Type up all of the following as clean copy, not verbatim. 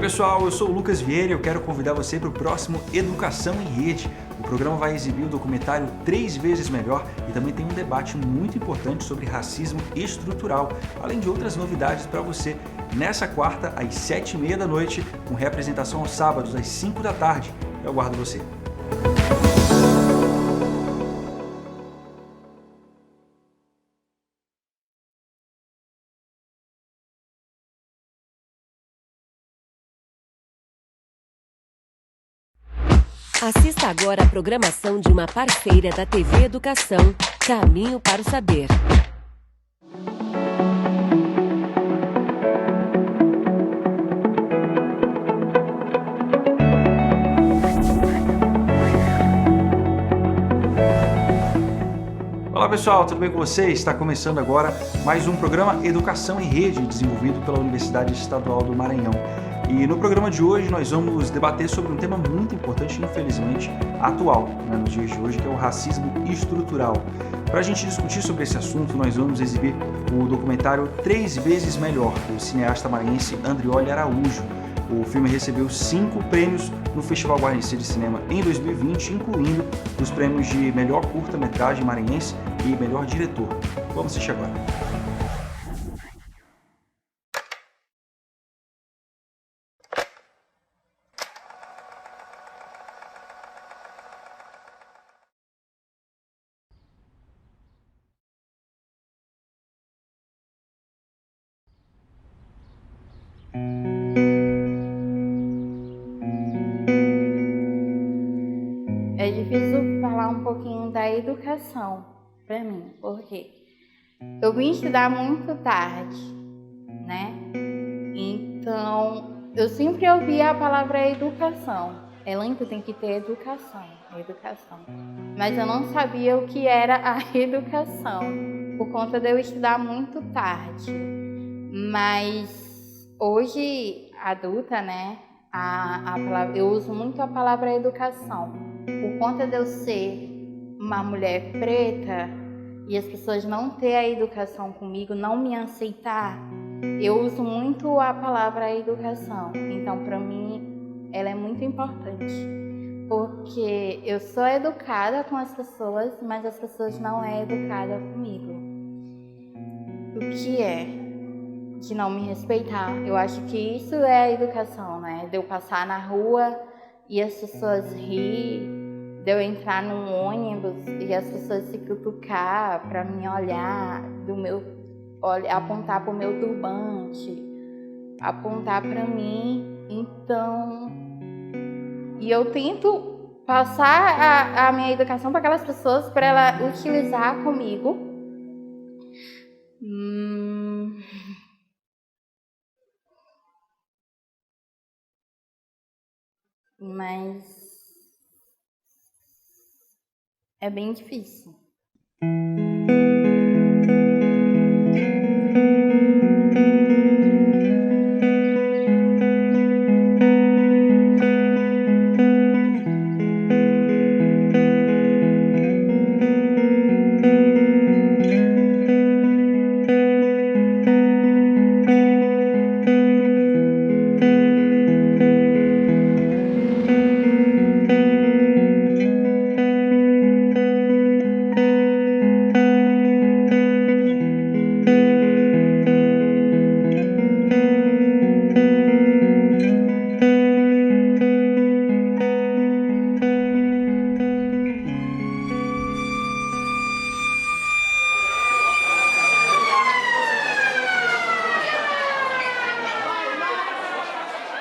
pessoal, eu sou o Lucas Vieira e eu quero convidar você para o próximo Educação em Rede. O programa vai exibir o documentário 3 vezes melhor e também tem um debate muito importante sobre racismo estrutural, além de outras novidades para você. Nessa quarta, às 7h30 da noite, com reapresentação aos sábados, às 5 da tarde. Eu aguardo você. Assista agora a programação de uma parceira da TV Educação, Caminho para o Saber. Olá pessoal, tudo bem com vocês? Está começando agora mais um programa Educação em Rede, desenvolvido pela Universidade Estadual do Maranhão. E no programa de hoje nós vamos debater sobre um tema muito importante, infelizmente, atual, nos dias de hoje, que é o racismo estrutural. Para a gente discutir sobre esse assunto, nós vamos exibir o documentário 3 vezes melhor, do cineasta maranhense Andrioli Araújo. O filme recebeu 5 prêmios no Festival Guarnecer de Cinema em 2020, incluindo os prêmios de melhor curta-metragem maranhense e melhor diretor. Vamos assistir agora. É difícil falar um pouquinho da educação para mim, porque eu vim estudar muito tarde, né? Então, eu sempre ouvia a palavra educação. Ellen, tu tem que ter educação. Mas eu não sabia o que era a educação, por conta de eu estudar muito tarde. Mas hoje, adulta, né? Eu uso muito a palavra educação. Por conta de eu ser uma mulher preta e as pessoas não terem a educação comigo, não me aceitar, eu uso muito a palavra educação. Então, para mim, ela é muito importante. Porque eu sou educada com as pessoas, mas as pessoas não são educadas comigo. O que é? De não me respeitar. Eu acho que isso é a educação, né? De eu passar na rua e as pessoas rir, de eu entrar num ônibus e as pessoas se cutucar para me olhar, apontar para o meu turbante, apontar para mim. Então, e eu tento passar a minha educação para aquelas pessoas, para ela utilizar comigo. Mas é bem difícil.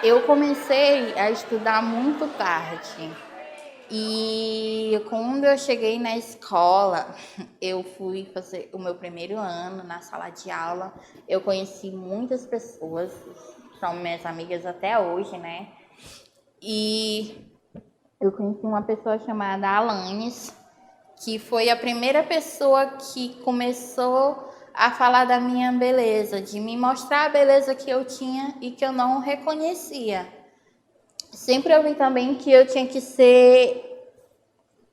Eu comecei a estudar muito tarde e quando eu cheguei na escola, eu fui fazer o meu primeiro ano na sala de aula. Eu conheci muitas pessoas, são minhas amigas até hoje, né? E eu conheci uma pessoa chamada Alanis, que foi a primeira pessoa que começou a falar da minha beleza, de me mostrar a beleza que eu tinha e que eu não reconhecia. Sempre ouvi também que eu tinha que ser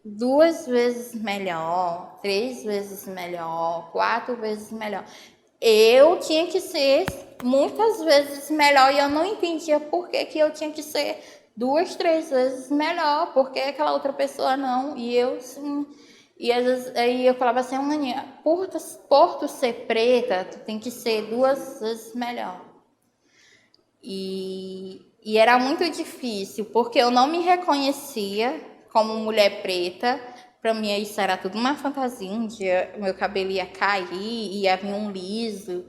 2 vezes melhor, 3 vezes melhor, 4 vezes melhor. Eu tinha que ser muitas vezes melhor e eu não entendia por que eu tinha que ser 2, 3 vezes melhor, porque aquela outra pessoa não, e eu sim. E às vezes aí eu falava assim, Aninha, por tu ser preta, tu tem que ser 2 vezes melhor. E era muito difícil, porque eu não me reconhecia como mulher preta. Para mim isso era tudo uma fantasia. Um dia meu cabelo ia cair, ia vir um liso,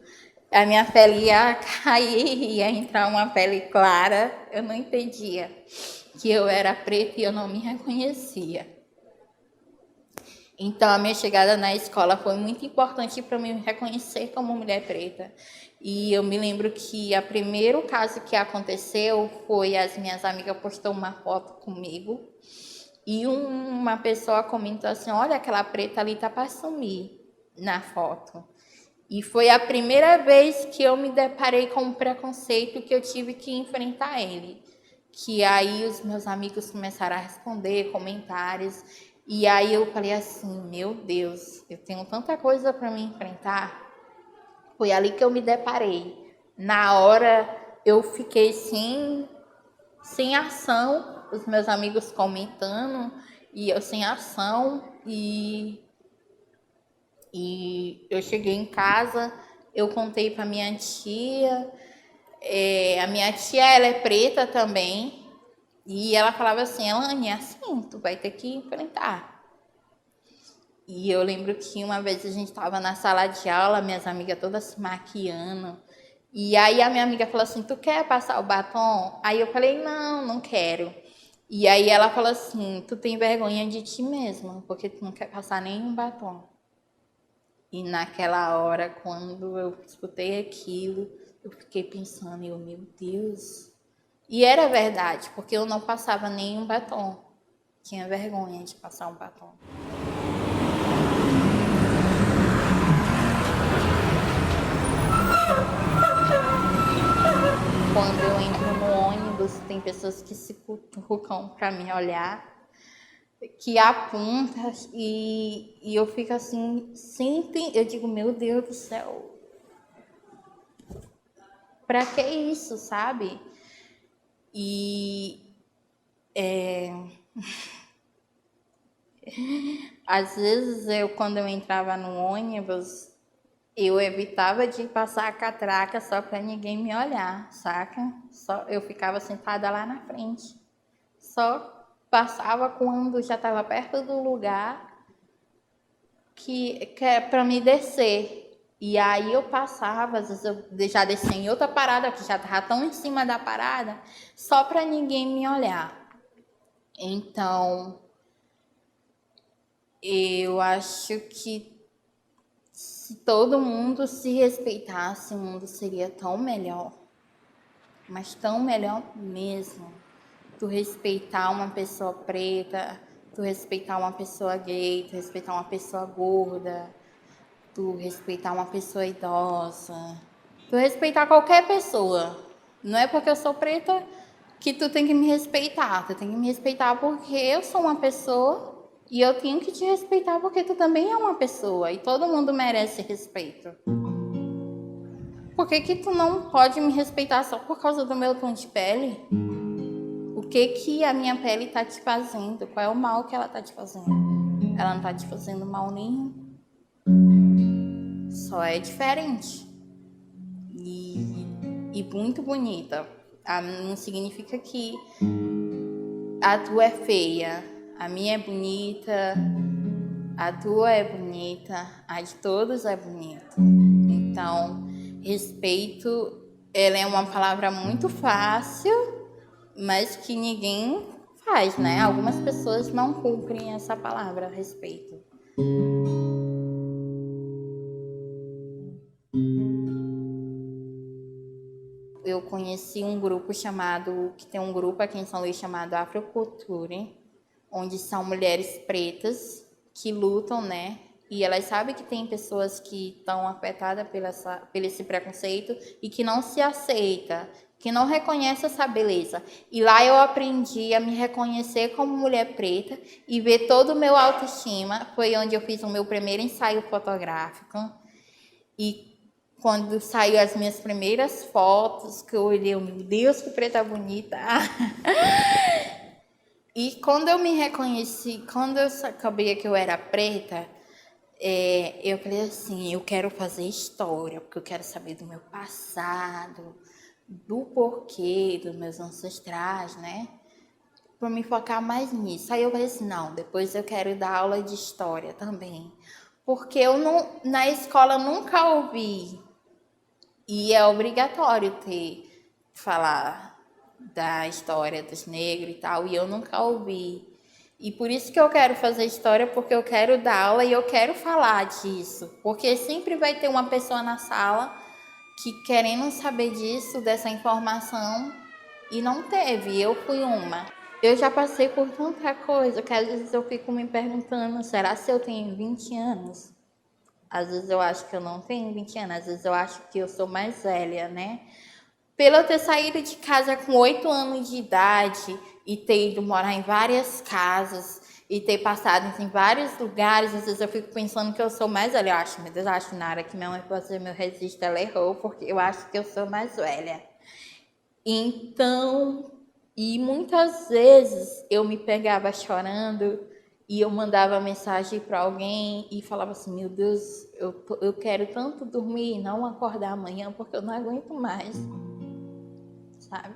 a minha pele ia cair, ia entrar uma pele clara. Eu não entendia que eu era preta e eu não me reconhecia. Então, a minha chegada na escola foi muito importante para me reconhecer como mulher preta. E eu me lembro que o primeiro caso que aconteceu foi as minhas amigas postou uma foto comigo e uma pessoa comentou assim, olha, aquela preta ali tá para sumir na foto. E foi a primeira vez que eu me deparei com um preconceito que eu tive que enfrentar ele. Que aí os meus amigos começaram a responder comentários. E aí eu falei assim, meu Deus, eu tenho tanta coisa para me enfrentar. Foi ali que eu me deparei. Na hora eu fiquei sem ação, os meus amigos comentando, e eu sem ação, e eu cheguei em casa, eu contei para minha tia, a minha tia ela é preta também, e ela falava assim, Elane, é assim, tu vai ter que enfrentar. E eu lembro que uma vez a gente estava na sala de aula, minhas amigas todas se maquiando. E aí a minha amiga falou assim, tu quer passar o batom? Aí eu falei, não quero. E aí ela falou assim, tu tem vergonha de ti mesma, porque tu não quer passar nenhum batom. E naquela hora, quando eu escutei aquilo, eu fiquei pensando, meu Deus. E era verdade, porque eu não passava nenhum batom. Tinha vergonha de passar um batom. Quando eu entro no ônibus, tem pessoas que se cutucam para me olhar, que apontam e eu fico assim, sempre, eu digo, meu Deus do céu, para que isso, sabe? E às vezes quando eu entrava no ônibus, eu evitava de passar a catraca só para ninguém me olhar, saca? Eu ficava sentada lá na frente. Só passava quando já estava perto do lugar que é para me descer. E aí eu passava, às vezes eu já descia em outra parada, que já estava tão em cima da parada, só para ninguém me olhar. Então, eu acho que se todo mundo se respeitasse, o mundo seria tão melhor. Mas tão melhor mesmo. Tu respeitar uma pessoa preta, tu respeitar uma pessoa gay, tu respeitar uma pessoa gorda, tu respeitar uma pessoa idosa, tu respeitar qualquer pessoa. Não é porque eu sou preta que tu tem que me respeitar. Tu tem que me respeitar porque eu sou uma pessoa e eu tenho que te respeitar porque tu também é uma pessoa e todo mundo merece respeito. Por que tu não pode me respeitar só por causa do meu tom de pele? O que a minha pele tá te fazendo? Qual é o mal que ela tá te fazendo? Ela não tá te fazendo mal nenhum. Só é diferente. E muito bonita. Não significa que a tua é feia. A minha é bonita. A tua é bonita. A de todos é bonita. Então, respeito, ela é uma palavra muito fácil, mas que ninguém faz, né? Algumas pessoas não cumprem essa palavra, respeito. Eu conheci um grupo que tem um grupo aqui em São Luís chamado Afroculture, onde são mulheres pretas que lutam, né? E elas sabem que tem pessoas que estão afetadas pelo esse preconceito e que não se aceita, que não reconhece essa beleza. E lá eu aprendi a me reconhecer como mulher preta e ver todo o meu autoestima. Foi onde eu fiz o meu primeiro ensaio fotográfico. E quando saiu as minhas primeiras fotos, que eu olhei, meu Deus, que preta bonita. E quando eu me reconheci, quando eu sabia que eu era preta, eu falei assim, eu quero fazer história, porque eu quero saber do meu passado, do porquê, dos meus ancestrais, né? Para me focar mais nisso. Aí eu falei assim, não, depois eu quero dar aula de história também. Porque eu não, na escola nunca ouvi. E é obrigatório falar da história dos negros e tal, e eu nunca ouvi. E por isso que eu quero fazer história, porque eu quero dar aula e eu quero falar disso. Porque sempre vai ter uma pessoa na sala que querendo saber disso, dessa informação, e não teve. Eu fui uma. Eu já passei por tanta coisa que às vezes eu fico me perguntando, será se eu tenho 20 anos? Às vezes eu acho que eu não tenho 20 anos, às vezes eu acho que eu sou mais velha, né? Pelo eu ter saído de casa com 8 anos de idade e ter ido morar em várias casas e ter passado em vários lugares, às vezes eu fico pensando que eu sou mais velha. Eu acho, meu Deus, eu acho na hora que minha mãe foi fazer meu registro, ela errou, porque eu acho que eu sou mais velha. Então, e muitas vezes eu me pegava chorando e eu mandava mensagem para alguém e falava assim, meu Deus, eu quero tanto dormir e não acordar amanhã porque eu não aguento mais, sabe?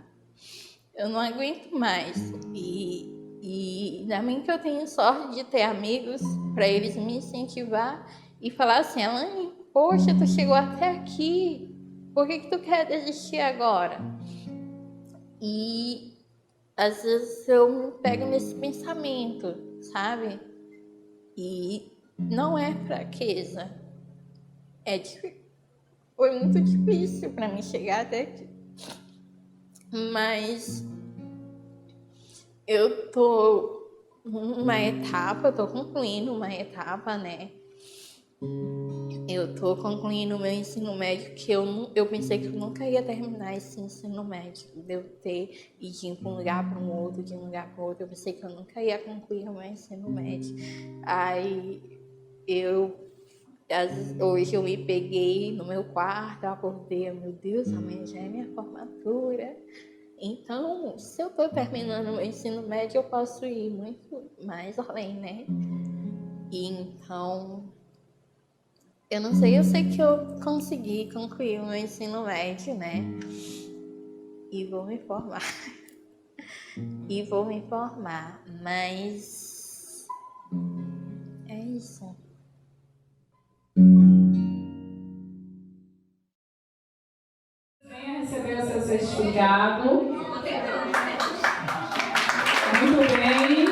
Eu não aguento mais. E ainda bem que eu tenho sorte de ter amigos para eles me incentivar e falar assim, Elaine, poxa, tu chegou até aqui, por que tu quer desistir agora? E às vezes eu me pego nesse pensamento, sabe? E não é fraqueza. Foi muito difícil para mim chegar até aqui. Mas eu tô concluindo uma etapa, né? Eu tô concluindo o meu ensino médio, que eu pensei que eu nunca ia terminar esse ensino médio. De eu ter e de ir de um lugar para um outro, de um lugar para o outro. Eu pensei que eu nunca ia concluir o meu ensino médio. Aí hoje eu me peguei no meu quarto, eu acordei, meu Deus, amanhã já é minha formatura. Então, se eu tô terminando o meu ensino médio, eu posso ir muito mais além, né? E então, eu não sei, eu sei que eu consegui concluir o meu ensino médio, né? E vou me formar. Mas é isso. Venha receber o seu certificado. Muito bem.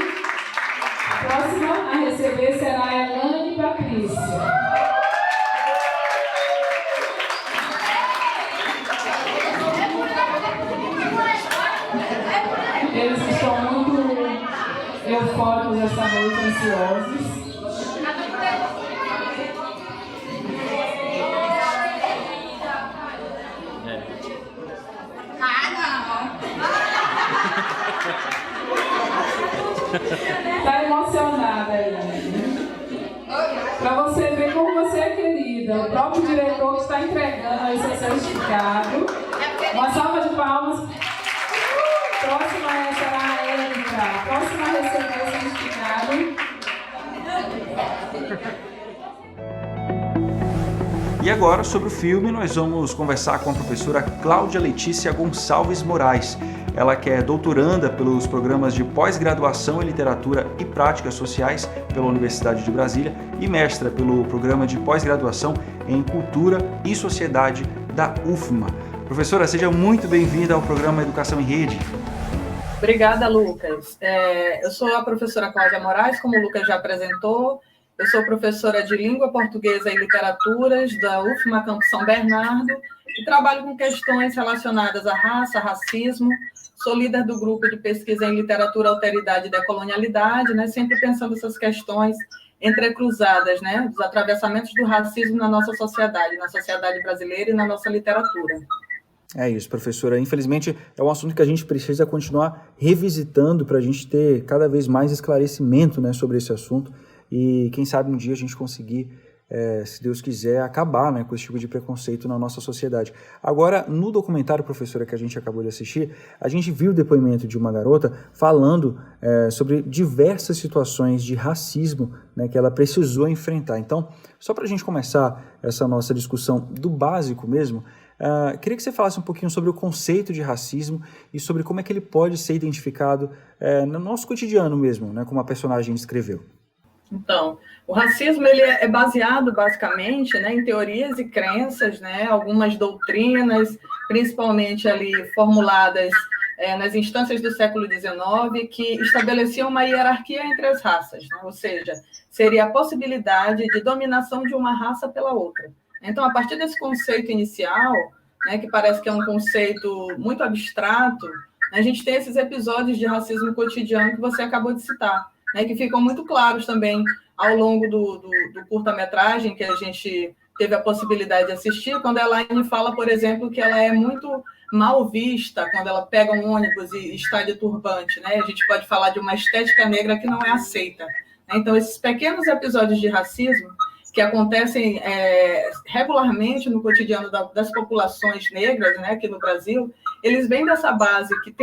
A próxima a receber será a Elaine Patrícia. Eles estão muito eufóricos essa noite, ansiosos. Tá emocionada aí, para você ver como você é querida. O próprio diretor que está entregando aí seu certificado. Uma salva de palmas. Próxima será a Érica. Próxima a receber o certificado. E agora, sobre o filme, nós vamos conversar com a professora Cláudia Letícia Gonçalves Moraes. Ela que é doutoranda pelos programas de pós-graduação em Literatura e Práticas Sociais pela Universidade de Brasília e mestra pelo programa de pós-graduação em Cultura e Sociedade da UFMA. Professora, seja muito bem-vinda ao programa Educação em Rede. Obrigada, Lucas. Eu sou a professora Cláudia Moraes, como o Lucas já apresentou. Eu sou professora de Língua Portuguesa e Literaturas da UFMA Campus São Bernardo e trabalho com questões relacionadas à raça, racismo. Sou líder do grupo de pesquisa em Literatura, Alteridade e Decolonialidade, né, sempre pensando essas questões entrecruzadas, né, dos atravessamentos do racismo na nossa sociedade brasileira e na nossa literatura. É isso, professora. Infelizmente, é um assunto que a gente precisa continuar revisitando para a gente ter cada vez mais esclarecimento, né, sobre esse assunto e, quem sabe, um dia a gente conseguir se Deus quiser, acabar, né, com esse tipo de preconceito na nossa sociedade. Agora, no documentário, professora, que a gente acabou de assistir, a gente viu o depoimento de uma garota falando sobre diversas situações de racismo, né, que ela precisou enfrentar. Então, só para a gente começar essa nossa discussão do básico mesmo, queria que você falasse um pouquinho sobre o conceito de racismo e sobre como é que ele pode ser identificado no nosso cotidiano mesmo, né, como a personagem descreveu. Então, o racismo ele é baseado basicamente, né, em teorias e crenças, né, algumas doutrinas, principalmente ali formuladas nas instâncias do século XIX, que estabeleciam uma hierarquia entre as raças, né, ou seja, seria a possibilidade de dominação de uma raça pela outra. Então, a partir desse conceito inicial, né, que parece que é um conceito muito abstrato, né, a gente tem esses episódios de racismo cotidiano que você acabou de citar, né, que ficam muito claros também ao longo do curta-metragem que a gente teve a possibilidade de assistir, quando a Elaine fala, por exemplo, que ela é muito mal vista quando ela pega um ônibus e está de turbante, né? A gente pode falar de uma estética negra que não é aceita, né? Então, esses pequenos episódios de racismo que acontecem regularmente no cotidiano das populações negras, né, aqui no Brasil, eles vêm dessa base que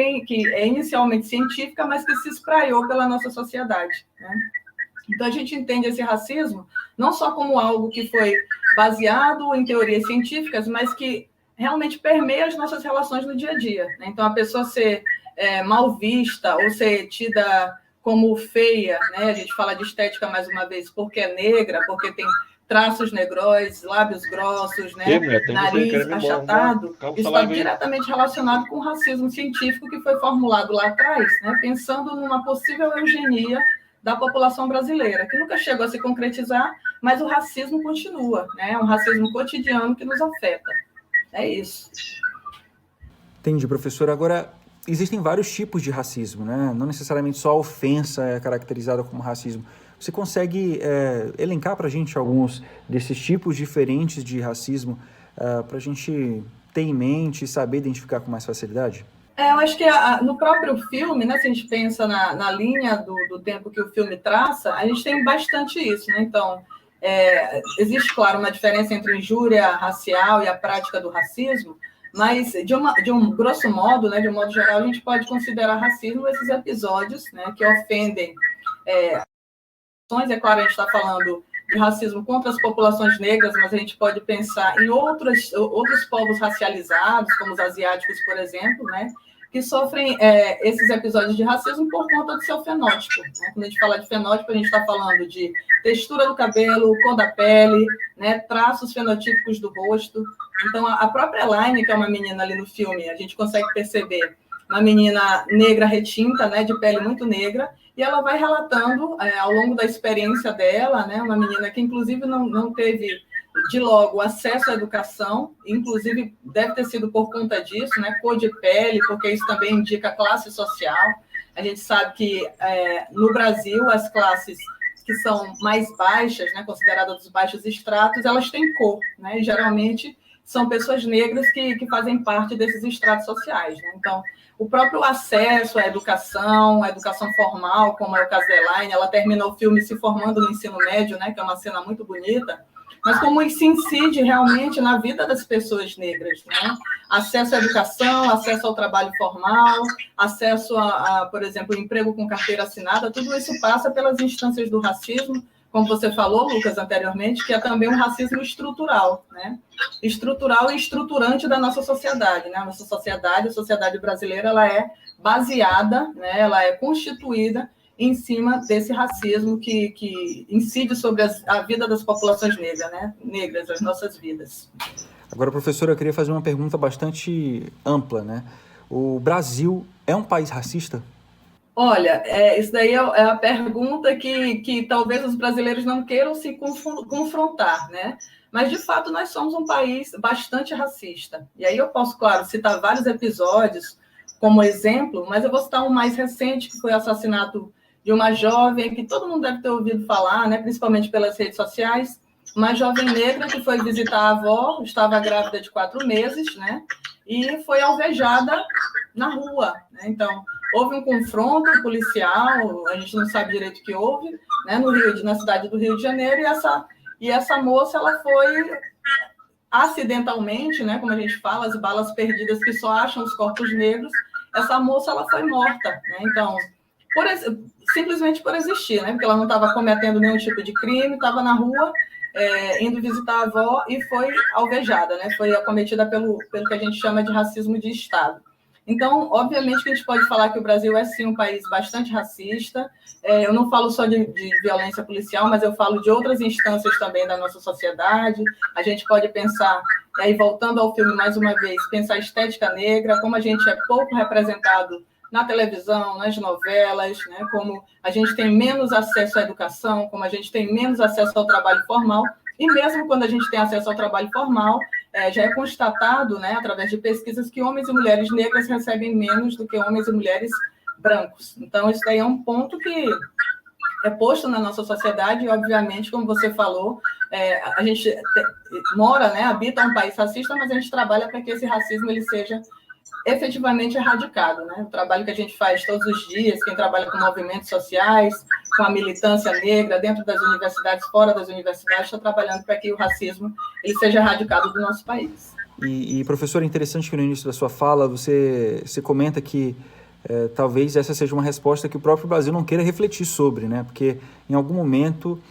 é inicialmente científica, mas que se espraiou pela nossa sociedade, né? Então, a gente entende esse racismo não só como algo que foi baseado em teorias científicas, mas que realmente permeia as nossas relações no dia a dia, né? Então, a pessoa ser mal vista ou ser tida como feia, né? A gente fala de estética mais uma vez porque é negra, porque tem traços negróis, lábios grossos, né? Nariz achatado. Isso está diretamente relacionado com o racismo científico que foi formulado lá atrás, né? Pensando numa possível eugenia da população brasileira, que nunca chegou a se concretizar, mas o racismo continua, né? É um racismo cotidiano que nos afeta. É isso. Entendi, professora. Agora, existem vários tipos de racismo, né? Não necessariamente só a ofensa é caracterizada como racismo. Você consegue elencar para a gente alguns desses tipos diferentes de racismo para a gente ter em mente e saber identificar com mais facilidade? Eu acho que no próprio filme, né, se a gente pensa na linha do tempo que o filme traça, a gente tem bastante isso, né? Então, existe, claro, uma diferença entre injúria racial e a prática do racismo, mas, de um grosso modo, né, de um modo geral, a gente pode considerar racismo esses episódios, né, que ofendem é claro, a gente está falando de racismo contra as populações negras, mas a gente pode pensar em outros povos racializados, como os asiáticos, por exemplo, né, que sofrem esses episódios de racismo por conta do seu fenótipo, né? Quando a gente fala de fenótipo, a gente está falando de textura do cabelo, cor da pele, né, traços fenotípicos do rosto. Então, a própria Elaine, que é uma menina ali no filme, a gente consegue perceber uma menina negra retinta, né, de pele muito negra, e ela vai relatando ao longo da experiência dela, né, uma menina que, inclusive, não teve, de logo, acesso à educação, inclusive deve ter sido por conta disso, né, cor de pele, porque isso também indica classe social. A gente sabe que, no Brasil, as classes que são mais baixas, né, consideradas dos baixos estratos, elas têm cor, né, e geralmente são pessoas negras que fazem parte desses estratos sociais, né? Então, o próprio acesso à educação formal, como é o caso da Elaine, ela terminou o filme se formando no ensino médio, né, que é uma cena muito bonita, mas como isso incide realmente na vida das pessoas negras, né? Acesso à educação, acesso ao trabalho formal, acesso por exemplo, emprego com carteira assinada, tudo isso passa pelas instâncias do racismo, como você falou, Lucas, anteriormente, que é também um racismo estrutural, né? Estrutural e estruturante da nossa sociedade, né? A nossa sociedade, a sociedade brasileira, ela é baseada, né? Ela é constituída em cima desse racismo que incide sobre a vida das populações negras, né? Negras, as nossas vidas. Agora, professora, eu queria fazer uma pergunta bastante ampla, né? O Brasil é um país racista? Olha, isso daí é a pergunta que talvez os brasileiros não queiram se confrontar, né? Mas, de fato, nós somos um país bastante racista. E aí eu posso, claro, citar vários episódios como exemplo, mas eu vou citar um mais recente, que foi o assassinato de uma jovem, que todo mundo deve ter ouvido falar, né? Principalmente pelas redes sociais, uma jovem negra que foi visitar a avó, estava grávida de 4 meses, né? E foi alvejada na rua, né? Então, houve um confronto policial, a gente não sabe direito o que houve, né, na cidade do Rio de Janeiro, e e essa moça, ela foi acidentalmente, né, como a gente fala, as balas perdidas que só acham os corpos negros, essa moça, ela foi morta, né? Então, simplesmente por existir, né? Porque ela não estava cometendo nenhum tipo de crime, estava na rua, indo visitar a avó e foi alvejada, né? Foi acometida pelo que a gente chama de racismo de Estado. Então, obviamente que a gente pode falar que o Brasil é, sim, um país bastante racista. Eu não falo só de violência policial, mas eu falo de outras instâncias também da nossa sociedade. A gente pode pensar, aí voltando ao filme mais uma vez, pensar a estética negra, como a gente é pouco representado na televisão, nas novelas, né? Como a gente tem menos acesso à educação, como a gente tem menos acesso ao trabalho formal, e mesmo quando a gente tem acesso ao trabalho formal, já é constatado, né, através de pesquisas, que homens e mulheres negras recebem menos do que homens e mulheres brancos. Então, isso daí é um ponto que é posto na nossa sociedade, e, obviamente, como você falou, a gente mora, né, habita um país racista, mas a gente trabalha para que esse racismo ele seja efetivamente erradicado, né? O trabalho que a gente faz todos os dias, quem trabalha com movimentos sociais, com a militância negra, dentro das universidades, fora das universidades, está trabalhando para que o racismo ele seja erradicado do nosso país. E professor, é interessante que no início da sua fala você comenta que talvez essa seja uma resposta que o próprio Brasil não queira refletir sobre, né? Porque em algum momento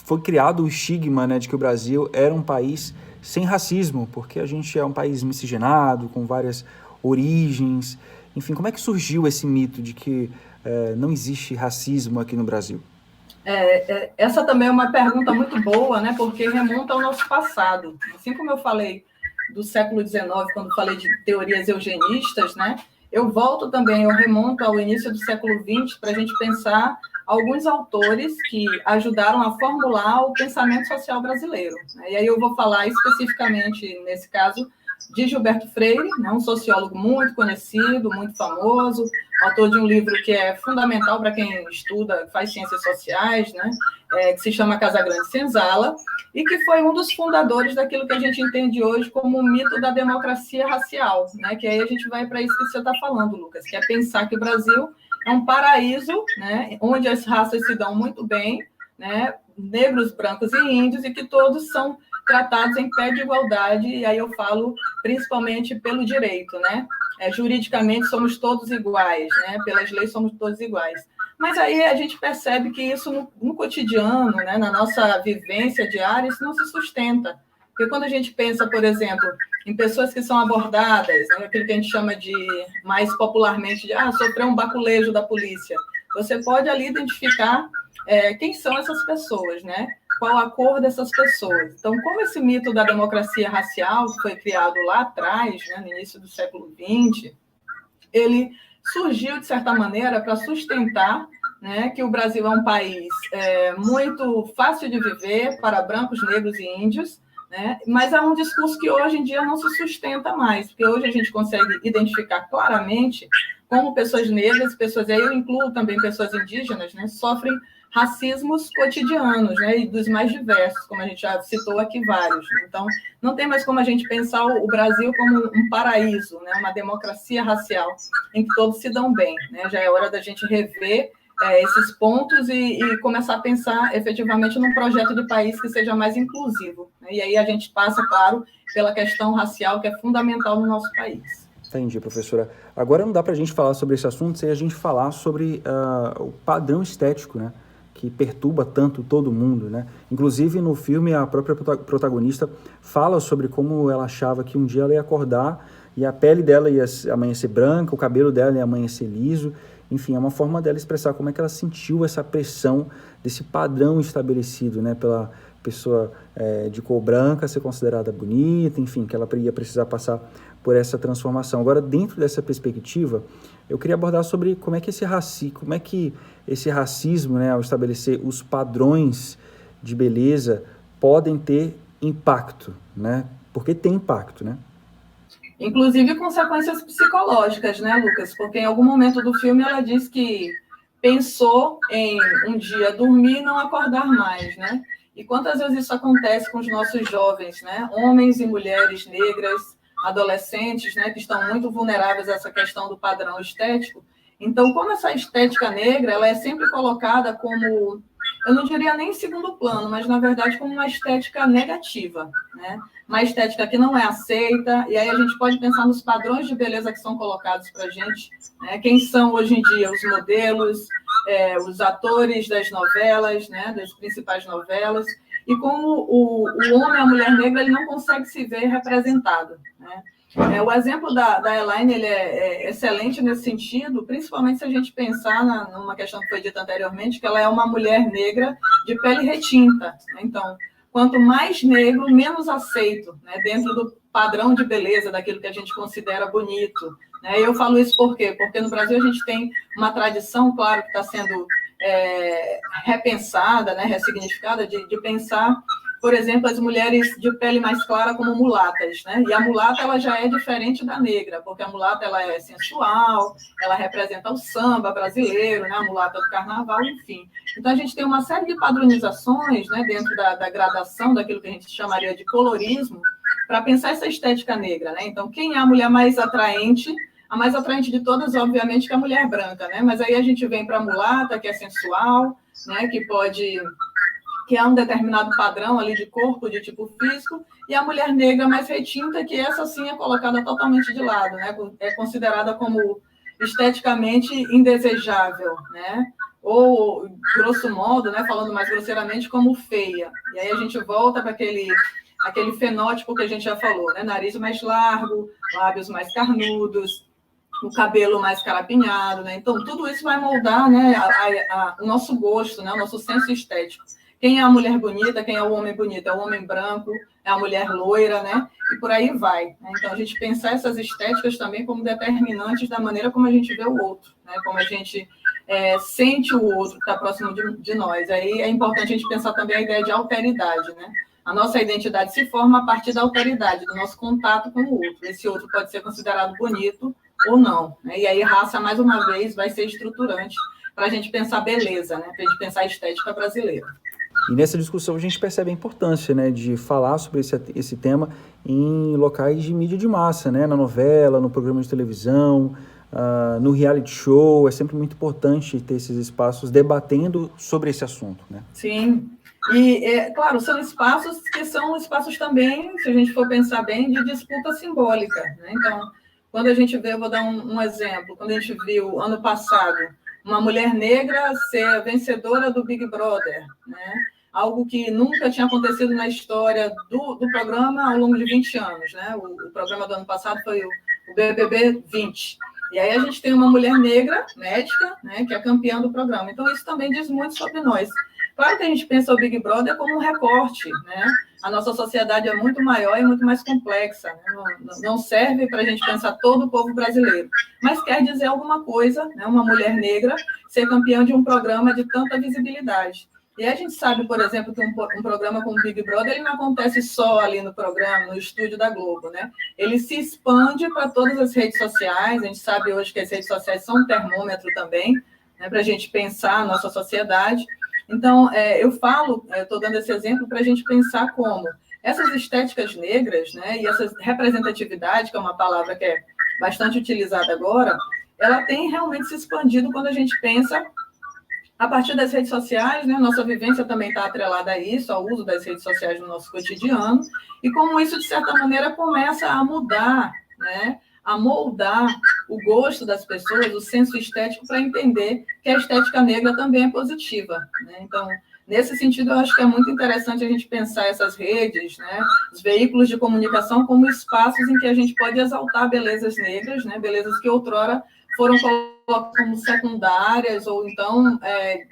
foi criado o estigma, né, de que o Brasil era um país sem racismo, porque a gente é um país miscigenado, com várias origens. Enfim, como é que surgiu esse mito de que não existe racismo aqui no Brasil? Essa também é uma pergunta muito boa, né? Porque remonta ao nosso passado. Assim como eu falei do século XIX, quando falei de teorias eugenistas, né? Eu remonto ao início do século XX para a gente pensar alguns autores que ajudaram a formular o pensamento social brasileiro. E aí eu vou falar especificamente, nesse caso, de Gilberto Freire, né, um sociólogo muito conhecido, muito famoso, autor de um livro que é fundamental para quem estuda, faz ciências sociais, né, que se chama Casa Grande Senzala, e que foi um dos fundadores daquilo que a gente entende hoje como o mito da democracia racial, né, que aí a gente vai para isso que você está falando, Lucas, que é pensar que o Brasil é um paraíso, né, onde as raças se dão muito bem, né, negros, brancos e índios, e que todos são tratados em pé de igualdade, e aí eu falo principalmente pelo direito, né? Juridicamente somos todos iguais, né? Pelas leis somos todos iguais. Mas aí a gente percebe que isso no cotidiano, né, na nossa vivência diária, isso não se sustenta. Porque quando a gente pensa, por exemplo, em pessoas que são abordadas, né, aquilo que a gente chama de, mais popularmente, de sofreu um baculejo da polícia, você pode ali identificar quem são essas pessoas, né? Qual a cor dessas pessoas. Então, como esse mito da democracia racial, que foi criado lá atrás, né, no início do século XX, ele surgiu, de certa maneira, para sustentar, né, que o Brasil é um país muito fácil de viver para brancos, negros e índios, né, mas é um discurso que hoje em dia não se sustenta mais, porque hoje a gente consegue identificar claramente como pessoas negras, e aí eu incluo também pessoas indígenas, né, sofrem racismos cotidianos, né, e dos mais diversos, como a gente já citou aqui vários. Então, não tem mais como a gente pensar o Brasil como um paraíso, né, uma democracia racial, em que todos se dão bem, né? Já é hora da gente rever esses pontos e começar a pensar efetivamente num projeto de país que seja mais inclusivo, né? E aí a gente passa, claro, pela questão racial, que é fundamental no nosso país. Entendi, professora. Agora não dá para a gente falar sobre esse assunto sem a gente falar sobre o padrão estético, né, que perturba tanto todo mundo, né? Inclusive, no filme, a própria protagonista fala sobre como ela achava que um dia ela ia acordar e a pele dela ia amanhecer branca, o cabelo dela ia amanhecer liso. Enfim, é uma forma dela expressar como é que ela sentiu essa pressão desse padrão estabelecido, né, pela pessoa de cor branca ser considerada bonita, enfim, que ela ia precisar passar por essa transformação. Agora, dentro dessa perspectiva, eu queria abordar sobre como é que esse racismo, né, ao estabelecer os padrões de beleza, podem ter impacto, né? Porque tem impacto, né? Inclusive consequências psicológicas, né, Lucas? Porque em algum momento do filme ela diz que pensou em um dia dormir e não acordar mais, né? E quantas vezes isso acontece com os nossos jovens, né? Homens e mulheres negras, adolescentes, né, que estão muito vulneráveis a essa questão do padrão estético. Então, como essa estética negra, ela é sempre colocada como eu não diria nem em segundo plano, mas, na verdade, como uma estética negativa, né? Uma estética que não é aceita, e aí a gente pode pensar nos padrões de beleza que são colocados para a gente, né? Quem são, hoje em dia, os modelos, os atores das novelas, né? Das principais novelas, e como o homem, a mulher negra, ele não consegue se ver representado, né? O exemplo da Elaine, ele é excelente nesse sentido, principalmente se a gente pensar numa questão que foi dita anteriormente, que ela é uma mulher negra de pele retinta, né? Então, quanto mais negro, menos aceito, né? Dentro do padrão de beleza, daquilo que a gente considera bonito, né? Eu falo isso por quê? Porque no Brasil a gente tem uma tradição, claro, que está sendo repensada, né? Ressignificada, de pensar, por exemplo, as mulheres de pele mais clara como mulatas, né? E a mulata, ela já é diferente da negra, porque a mulata, ela é sensual, ela representa o samba brasileiro, né? A mulata do carnaval, enfim. Então, a gente tem uma série de padronizações, né? Dentro da gradação, daquilo que a gente chamaria de colorismo, para pensar essa estética negra, né? Então, quem é a mulher mais atraente? A mais atraente de todas, obviamente, que é a mulher branca, né? Mas aí a gente vem para a mulata, que é sensual, né? Que é um determinado padrão ali de corpo, de tipo físico, e a mulher negra mais retinta, que essa sim é colocada totalmente de lado, né? É considerada como esteticamente indesejável, né? Ou, grosso modo, né? Falando mais grosseiramente, como feia. E aí a gente volta para aquele fenótipo que a gente já falou, né? Nariz mais largo, lábios mais carnudos, o cabelo mais carapinhado, né? Então, tudo isso vai moldar, né, o nosso gosto, né? O nosso senso estético. Quem é a mulher bonita, quem é o homem bonito? É o homem branco, é a mulher loira, né? E por aí vai, né? Então, a gente pensar essas estéticas também como determinantes da maneira como a gente vê o outro, né? Como a gente sente o outro que está próximo de nós. Aí é importante a gente pensar também a ideia de alteridade, né? A nossa identidade se forma a partir da alteridade, do nosso contato com o outro. Esse outro pode ser considerado bonito ou não, né? E aí raça, mais uma vez, vai ser estruturante para a gente pensar beleza, né? Para a gente pensar a estética brasileira. E nessa discussão a gente percebe a importância, né, de falar sobre esse tema em locais de mídia de massa, né? Na novela, no programa de televisão, no reality show. É sempre muito importante ter esses espaços debatendo sobre esse assunto, né? Sim. E, claro, são espaços que são espaços também, se a gente for pensar bem, de disputa simbólica, né? Então, quando a gente vê, eu vou dar um exemplo, quando a gente viu, ano passado, uma mulher negra ser vencedora do Big Brother, né? Algo que nunca tinha acontecido na história do programa ao longo de 20 anos, né? O programa do ano passado foi o BBB 20. E aí a gente tem uma mulher negra, médica, né, que é campeã do programa. Então, isso também diz muito sobre nós. Claro que a gente pensa o Big Brother como um recorte, né? A nossa sociedade é muito maior e muito mais complexa, né? Não serve para a gente pensar todo o povo brasileiro, mas quer dizer alguma coisa, né? Uma mulher negra ser campeã de um programa de tanta visibilidade. E a gente sabe, por exemplo, que um programa como o Big Brother, ele não acontece só ali no programa, no estúdio da Globo, né? Ele se expande para todas as redes sociais. A gente sabe hoje que as redes sociais são um termômetro também, né, para a gente pensar a nossa sociedade. Então, eu estou dando esse exemplo para a gente pensar como essas estéticas negras, né, e essa representatividade, que é uma palavra que é bastante utilizada agora, ela tem realmente se expandido quando a gente pensa a partir das redes sociais, né? Nossa vivência também está atrelada a isso, ao uso das redes sociais no nosso cotidiano, e como isso, de certa maneira, começa a mudar, né? A moldar o gosto das pessoas, o senso estético, para entender que a estética negra também é positiva, né? Então, nesse sentido, eu acho que é muito interessante a gente pensar essas redes, né? Os veículos de comunicação como espaços em que a gente pode exaltar belezas negras, né? Belezas que outrora foram colocadas como secundárias ou então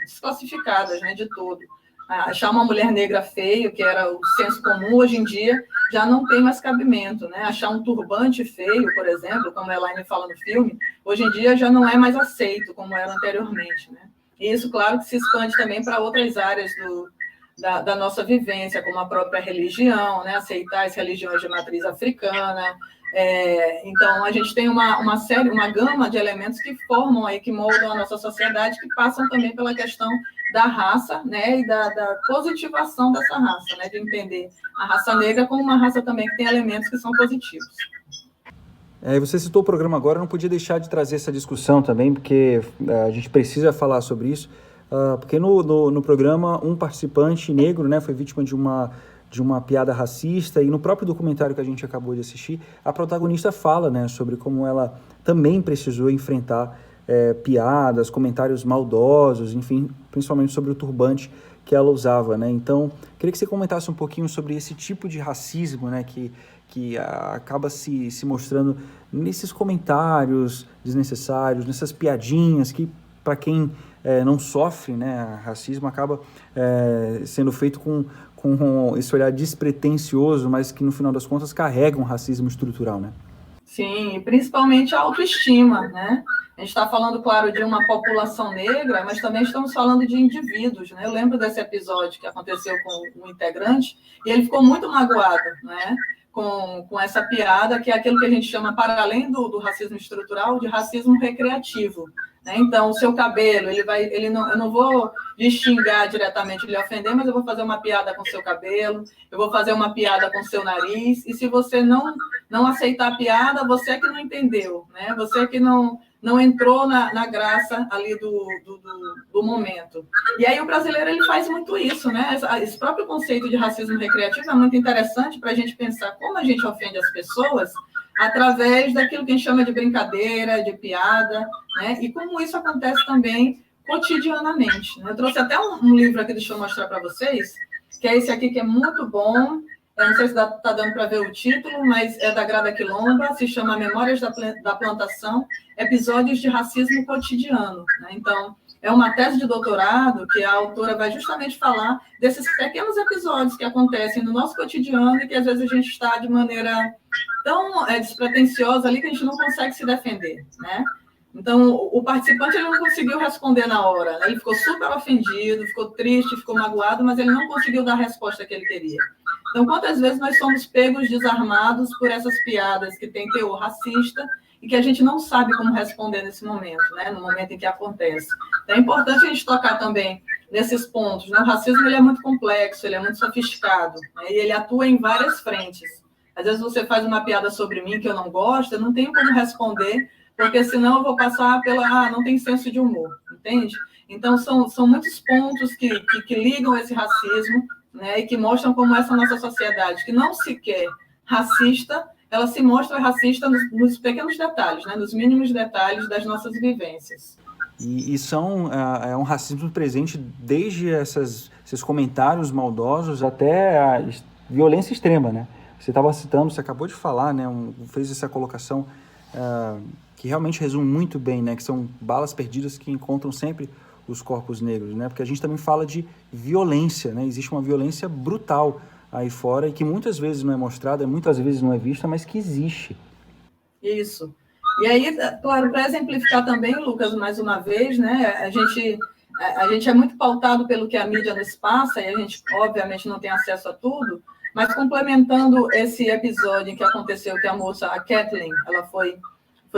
desclassificadas, né, de todo. Achar uma mulher negra feio, que era o senso comum, hoje em dia já não tem mais cabimento, né? Achar um turbante feio, por exemplo, como a Elaine fala no filme, hoje em dia já não é mais aceito, como era anteriormente, né? E isso, claro, que se expande também para outras áreas da nossa vivência, como a própria religião, né? Aceitar as religiões de matriz africana. Então, a gente tem uma gama de elementos que formam aí, que moldam a nossa sociedade, que passam também pela questão da raça, né, e da positivação dessa raça, né, de entender a raça negra como uma raça também que tem elementos que são positivos. Você citou o programa agora, eu não podia deixar de trazer essa discussão também, porque a gente precisa falar sobre isso, porque no programa um participante negro, né, foi vítima de uma piada racista, e no próprio documentário que a gente acabou de assistir, a protagonista fala, né, sobre como ela também precisou enfrentar piadas, comentários maldosos, enfim, principalmente sobre o turbante que ela usava, né? Então, queria que você comentasse um pouquinho sobre esse tipo de racismo, né, que acaba se mostrando nesses comentários desnecessários, nessas piadinhas que, para quem não sofre, né, racismo, acaba sendo feito com esse olhar despretensioso, mas que no final das contas carrega um racismo estrutural, né? Sim, principalmente a autoestima, né? A gente está falando, claro, de uma população negra, mas também estamos falando de indivíduos, né? Eu lembro desse episódio que aconteceu com um integrante, e ele ficou muito magoado, né? Com essa piada, que é aquilo que a gente chama, para além do racismo estrutural, de racismo recreativo. Né? Então, o seu cabelo, eu não vou lhe xingar diretamente, lhe ofender, mas eu vou fazer uma piada com o seu cabelo, eu vou fazer uma piada com o seu nariz, e se você não aceitar a piada, você é que não entendeu, né? Você é que não entrou na graça ali do momento. E aí o brasileiro, ele faz muito isso, né? Esse próprio conceito de racismo recreativo é muito interessante para a gente pensar como a gente ofende as pessoas através daquilo que a gente chama de brincadeira, de piada, né? E como isso acontece também cotidianamente. Né? Eu trouxe até um livro aqui, deixa eu mostrar para vocês, que é esse aqui, que é muito bom. Eu não sei se está dando para ver o título, mas é da Grada Quilomba, se chama Memórias da Plantação, Episódios de Racismo Cotidiano. Né? Então, é uma tese de doutorado que a autora vai justamente falar desses pequenos episódios que acontecem no nosso cotidiano e que às vezes a gente está de maneira tão despretensiosa ali que a gente não consegue se defender, né? Então, o participante, ele não conseguiu responder na hora, né? Ele ficou super ofendido, ficou triste, ficou magoado, mas ele não conseguiu dar a resposta que ele queria. Então, quantas vezes nós somos pegos desarmados por essas piadas que têm teor racista e que a gente não sabe como responder nesse momento, né? No momento em que acontece. Então, é importante a gente tocar também nesses pontos, né? O racismo, ele é muito complexo, ele é muito sofisticado, né? E ele atua em várias frentes. Às vezes você faz uma piada sobre mim que eu não gosto, eu não tenho como responder, porque senão eu vou passar não tem senso de humor, entende? Então, são muitos pontos que ligam esse racismo, né, e que mostram como essa nossa sociedade, que não se quer racista, ela se mostra racista nos pequenos detalhes, né, nos mínimos detalhes das nossas vivências. E é um racismo presente desde esses comentários maldosos até a violência extrema, né? Você estava citando, você acabou de falar, né, fez essa colocação que realmente resume muito bem, né, que são balas perdidas que encontram sempre os corpos negros, né, porque a gente também fala de violência, né, existe uma violência brutal aí fora e que muitas vezes não é mostrada, muitas vezes não é vista, mas que existe. Isso. E aí, claro, para exemplificar também, Lucas, mais uma vez, né, a gente é muito pautado pelo que a mídia nos passa e a gente, obviamente, não tem acesso a tudo, mas complementando esse episódio em que aconteceu que a moça, a Kathleen, ela foi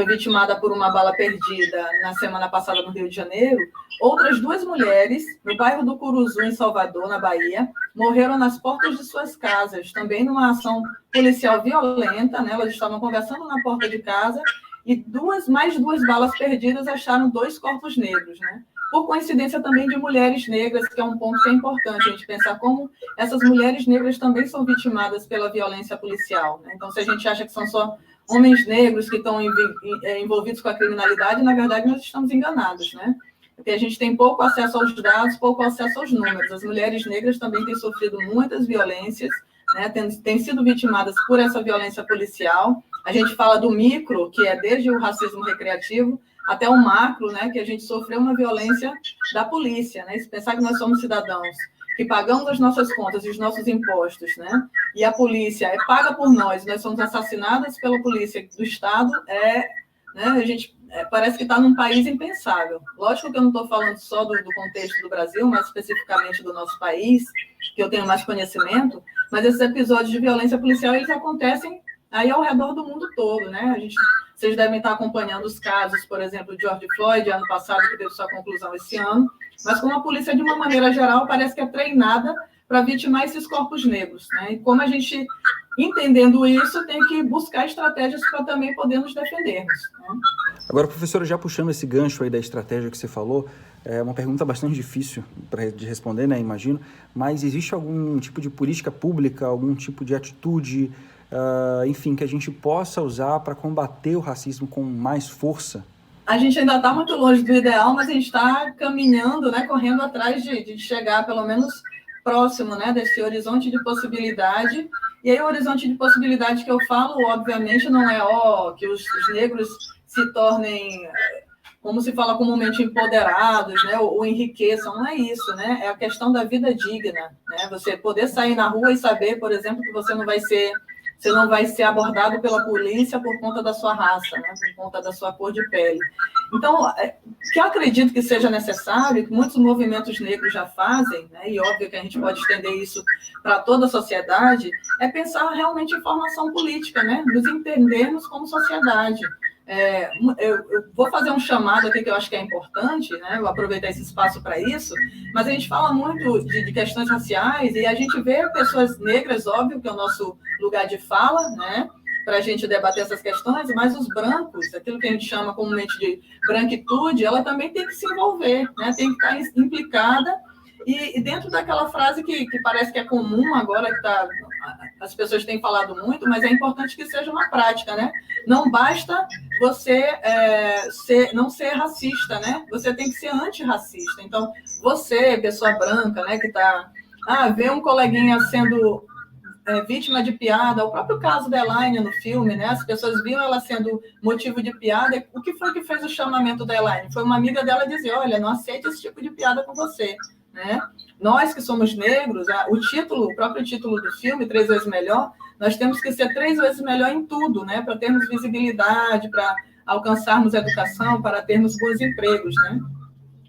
vitimada por uma bala perdida na semana passada no Rio de Janeiro, outras 2 mulheres, no bairro do Curuzu, em Salvador, na Bahia, morreram nas portas de suas casas, também numa ação policial violenta, né? Elas estavam conversando na porta de casa e mais 2 balas perdidas acharam 2 corpos negros, né? Por coincidência também de mulheres negras, que é um ponto que é importante a gente pensar como essas mulheres negras também são vitimadas pela violência policial, né? Então, se a gente acha que são só homens negros que estão envolvidos com a criminalidade, na verdade, nós estamos enganados, né? Porque a gente tem pouco acesso aos dados, pouco acesso aos números. As mulheres negras também têm sofrido muitas violências, né? Têm sido vitimadas por essa violência policial. A gente fala do micro, que é desde o racismo recreativo, até o macro, né? Que a gente sofreu uma violência da polícia, né? Se pensar que nós somos cidadãos que pagamos as nossas contas e os nossos impostos, né? E a polícia é paga por nós somos assassinadas pela polícia do Estado, né? A gente parece que está num país impensável. Lógico que eu não estou falando só do contexto do Brasil, mas especificamente do nosso país, que eu tenho mais conhecimento, mas esses episódios de violência policial, eles acontecem aí ao redor do mundo todo, né? Vocês devem estar acompanhando os casos, por exemplo, de George Floyd, ano passado, que teve sua conclusão esse ano, mas como a polícia, de uma maneira geral, parece que é treinada para vitimar esses corpos negros, né? E como a gente, entendendo isso, tem que buscar estratégias para também poder nos defendermos, né? Agora, professora, já puxando esse gancho aí da estratégia que você falou, É uma pergunta bastante difícil de responder, né, imagino, mas existe algum tipo de política pública, algum tipo de atitude, enfim, que a gente possa usar para combater o racismo com mais força? A gente ainda está muito longe do ideal, mas a gente está caminhando, né, correndo atrás de chegar pelo menos próximo, né, desse horizonte de possibilidade. E aí o horizonte de possibilidade que eu falo, obviamente, não é que os negros se tornem, como se fala comumente, empoderados, né, ou enriqueçam, não é isso, né, é a questão da vida digna, né, você poder sair na rua e saber, por exemplo, que você não vai ser abordado pela polícia por conta da sua raça, né, por conta da sua cor de pele. Então, o que eu acredito que seja necessário, que muitos movimentos negros já fazem, né, e óbvio que a gente pode estender isso para toda a sociedade, é pensar realmente em formação política, né, nos entendermos como sociedade. Eu vou fazer um chamado aqui que eu acho que é importante, né, vou aproveitar esse espaço para isso, mas a gente fala muito de questões raciais e a gente vê pessoas negras, óbvio que é o nosso lugar de fala, né, para a gente debater essas questões, mas os brancos, aquilo que a gente chama comumente de branquitude, ela também tem que se envolver, né, tem que estar implicada, e dentro daquela frase que parece que é comum agora, que as pessoas têm falado muito, mas é importante que seja uma prática, né? Não basta você não ser racista, né? Você tem que ser antirracista. Então, você, pessoa branca, né, que está... vê um coleguinha sendo vítima de piada, o próprio caso da Elaine no filme, né? As pessoas viam ela sendo motivo de piada. O que foi que fez o chamamento da Elaine? Foi uma amiga dela dizer, olha, não aceite esse tipo de piada com você, né? Nós que somos negros, o próprio título do filme, 3 vezes melhor, nós temos que ser 3 vezes melhor em tudo, né? Para termos visibilidade, para alcançarmos educação, para termos bons empregos, né?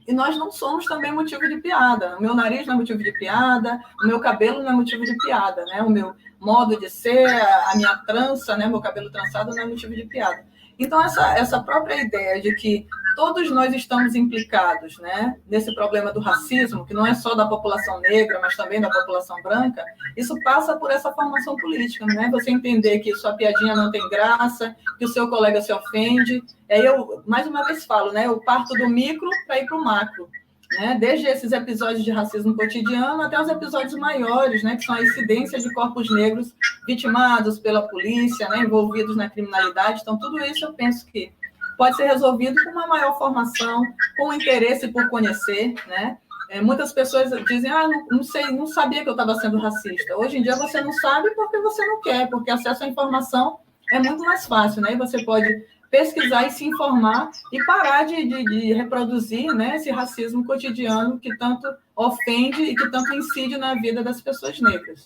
E nós não somos também motivo de piada. O meu nariz não é motivo de piada, o meu cabelo não é motivo de piada, né? O meu modo de ser, a minha trança, né? Meu cabelo trançado não é motivo de piada. Então, essa própria ideia de que todos nós estamos implicados, né, nesse problema do racismo, que não é só da população negra, mas também da população branca, isso passa por essa formação política, né? Você entender que sua piadinha não tem graça, que o seu colega se ofende. E aí eu, mais uma vez, falo, né, eu parto do micro para ir para o macro, né? Desde esses episódios de racismo cotidiano até os episódios maiores, né, que são a incidência de corpos negros vitimados pela polícia, né, envolvidos na criminalidade. Então, tudo isso eu penso que pode ser resolvido com uma maior formação, com interesse por conhecer, né? Muitas pessoas dizem, não sabia que eu estava sendo racista. Hoje em dia você não sabe porque você não quer, porque acesso à informação é muito mais fácil, né? E você pode pesquisar e se informar e parar de reproduzir, né, esse racismo cotidiano que tanto ofende e que tanto incide na vida das pessoas negras.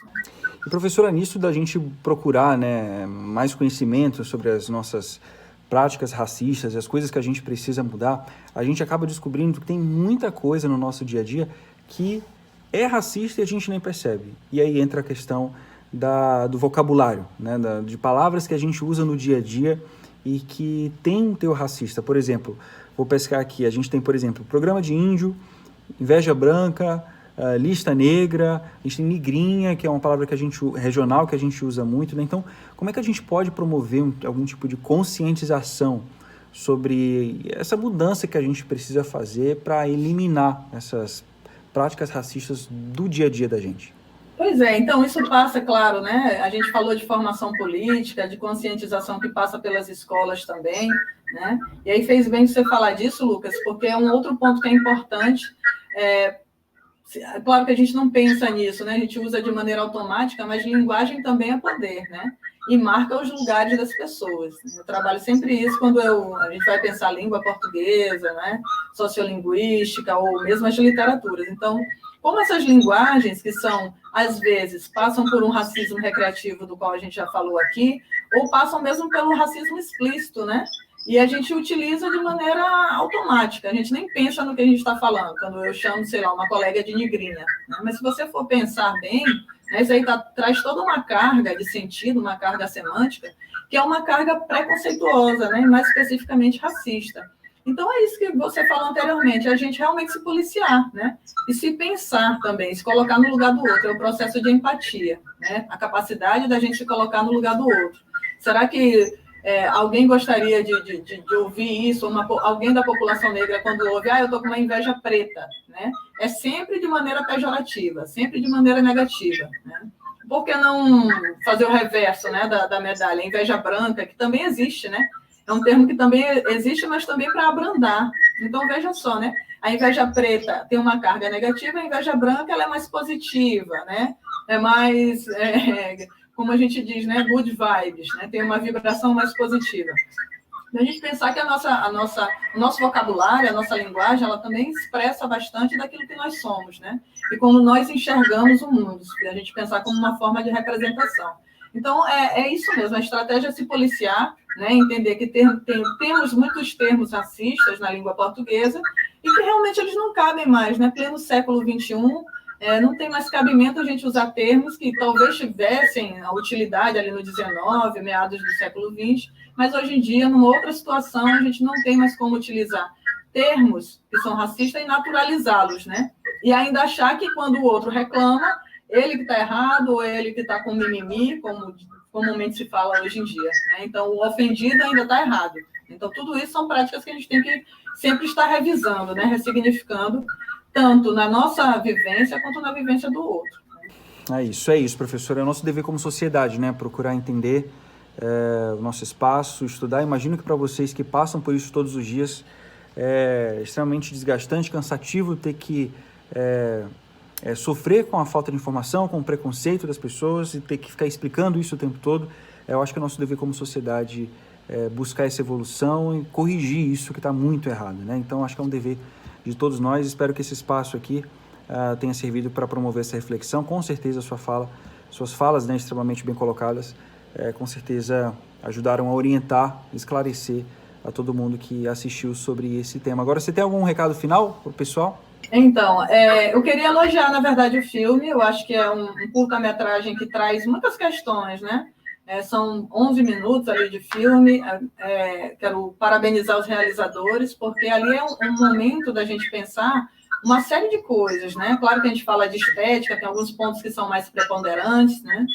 E, professora, nisso da gente procurar, né, mais conhecimento sobre as nossas práticas racistas e as coisas que a gente precisa mudar, a gente acaba descobrindo que tem muita coisa no nosso dia a dia que é racista e a gente nem percebe. E aí entra a questão do vocabulário, né, de palavras que a gente usa no dia a dia e que tem um teor racista. Por exemplo, vou pescar aqui, a gente tem, por exemplo, programa de índio, inveja branca, lista negra, a gente tem negrinha, que é uma palavra que regional que a gente usa muito, né? Então, como é que a gente pode promover algum tipo de conscientização sobre essa mudança que a gente precisa fazer para eliminar essas práticas racistas do dia a dia da gente? Pois é, então isso passa, claro, né? A gente falou de formação política, de conscientização que passa pelas escolas também, né? E aí fez bem você falar disso, Lucas, porque é um outro ponto que é importante. Claro que a gente não pensa nisso, né? A gente usa de maneira automática, mas linguagem também é poder, né? E marca os lugares das pessoas. Eu trabalho sempre isso quando a gente vai pensar língua portuguesa, né? Sociolinguística ou mesmo as literaturas. Então, como essas linguagens, que são, às vezes, passam por um racismo recreativo, do qual a gente já falou aqui, ou passam mesmo pelo racismo explícito, né? E a gente utiliza de maneira automática, a gente nem pensa no que a gente está falando, quando eu chamo, sei lá, uma colega de negrinha, né? Mas se você for pensar bem, né, isso aí traz toda uma carga de sentido, uma carga semântica, que é uma carga preconceituosa, né? E mais especificamente racista. Então, é isso que você falou anteriormente, a gente realmente se policiar, né? E se pensar também, se colocar no lugar do outro, é o processo de empatia, né? A capacidade da gente se colocar no lugar do outro. Será que Alguém gostaria de ouvir isso, alguém da população negra, quando ouve, eu estou com uma inveja preta, né? É sempre de maneira pejorativa, sempre de maneira negativa, né? Por que não fazer o reverso, né, da medalha? A inveja branca, que também existe, né? É um termo que também existe, mas também para abrandar. Então, veja só, né? A inveja preta tem uma carga negativa, a inveja branca ela é mais positiva, né? É mais, como a gente diz, né? Good vibes, né? Tem uma vibração mais positiva. A gente pensar que o nosso vocabulário, a nossa linguagem, ela também expressa bastante daquilo que nós somos, né? E como nós enxergamos o mundo, a gente pensar como uma forma de representação. Então, é isso mesmo, a estratégia é se policiar, né? Entender que temos muitos termos racistas na língua portuguesa e que realmente eles não cabem mais, né? Pleno século XXI, não tem mais cabimento a gente usar termos que talvez tivessem a utilidade ali no XIX, meados do século XX, mas hoje em dia, numa outra situação, a gente não tem mais como utilizar termos que são racistas e naturalizá-los, né? E ainda achar que quando o outro reclama, ele que está errado ou ele que está com mimimi, como comumente se fala hoje em dia, né? Então, o ofendido ainda está errado. Então, tudo isso são práticas que a gente tem que sempre estar revisando, né? Ressignificando, tanto na nossa vivência quanto na vivência do outro. É isso, professor. É o nosso dever como sociedade, né? Procurar entender o nosso espaço, estudar. Imagino que para vocês que passam por isso todos os dias, é extremamente desgastante, cansativo ter que sofrer com a falta de informação, com o preconceito das pessoas e ter que ficar explicando isso o tempo todo. Eu acho que é nosso dever como sociedade buscar essa evolução e corrigir isso que está muito errado, né? Então, acho que é um dever de todos nós. Espero que esse espaço aqui tenha servido para promover essa reflexão. Com certeza, suas falas, né, extremamente bem colocadas, com certeza ajudaram a orientar, esclarecer a todo mundo que assistiu sobre esse tema. Agora, você tem algum recado final para o pessoal? Então, eu queria elogiar, na verdade, o filme. Eu acho que é um curta-metragem que traz muitas questões, né? São 11 minutos ali de filme. Quero parabenizar os realizadores, porque ali é um momento da gente pensar uma série de coisas, né? Claro que a gente fala de estética, tem alguns pontos que são mais preponderantes, né?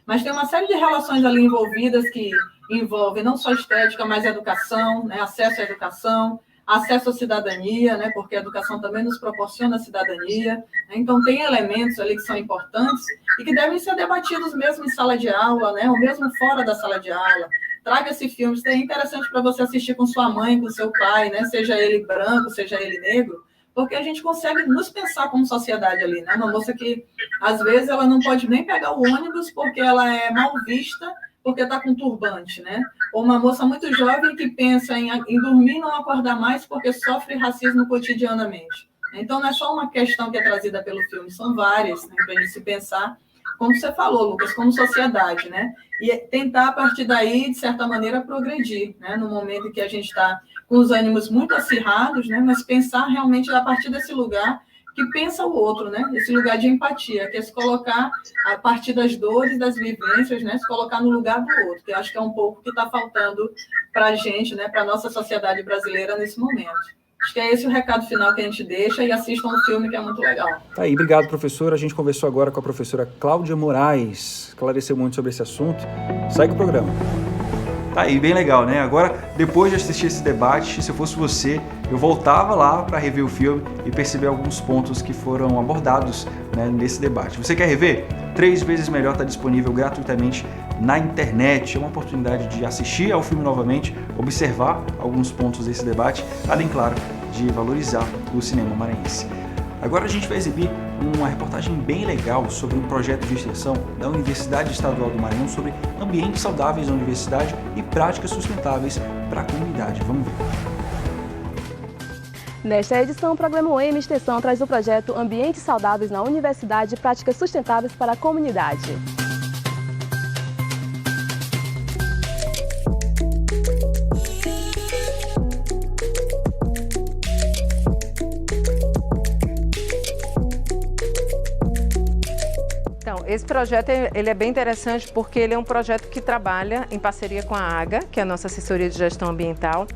Mas tem uma série de relações ali envolvidas que envolvem não só estética, mas educação, né? Acesso à educação, acesso à cidadania, né? Porque a educação também nos proporciona cidadania, né? Então, tem elementos ali que são importantes e que devem ser debatidos mesmo em sala de aula, né? Ou mesmo fora da sala de aula. Traga esse filme, isso é interessante para você assistir com sua mãe, com seu pai, né? Seja ele branco, seja ele negro, porque a gente consegue nos pensar como sociedade ali, né? Uma moça que, às vezes, ela não pode nem pegar o ônibus porque ela é mal vista, porque está com turbante, né? Ou uma moça muito jovem que pensa em dormir e não acordar mais porque sofre racismo cotidianamente. Então, não é só uma questão que é trazida pelo filme, são várias, né, para a gente se pensar, como você falou, Lucas, como sociedade, né? E tentar, a partir daí, de certa maneira, progredir, né? No momento em que a gente está com os ânimos muito acirrados, né? Mas pensar realmente a partir desse lugar que pensa o outro, né? Esse lugar de empatia, que é se colocar a partir das dores, das vivências, né? Se colocar no lugar do outro, que eu acho que é um pouco que está faltando para a gente, né? Para a nossa sociedade brasileira nesse momento. Acho que é esse o recado final que a gente deixa e assistam o filme, que é muito legal. Tá aí, obrigado, professora. A gente conversou agora com a professora Cláudia Moraes, esclareceu muito sobre esse assunto. Segue o programa. Tá aí, bem legal, né? Agora, depois de assistir esse debate, se eu fosse você, eu voltava lá para rever o filme e perceber alguns pontos que foram abordados, né, nesse debate. Você quer rever? 3 vezes melhor está disponível gratuitamente na internet. É uma oportunidade de assistir ao filme novamente, observar alguns pontos desse debate, além, claro, de valorizar o cinema maranhense. Agora a gente vai exibir uma reportagem bem legal sobre um projeto de extensão da Universidade Estadual do Maranhão sobre ambientes saudáveis na universidade e práticas sustentáveis para a comunidade. Vamos ver. Nesta edição, o programa UEM Extensão traz o projeto Ambientes Saudáveis na Universidade e Práticas Sustentáveis para a Comunidade. Esse projeto ele é bem interessante porque ele é um projeto que trabalha em parceria com a AGA, que é a nossa assessoria de gestão ambiental.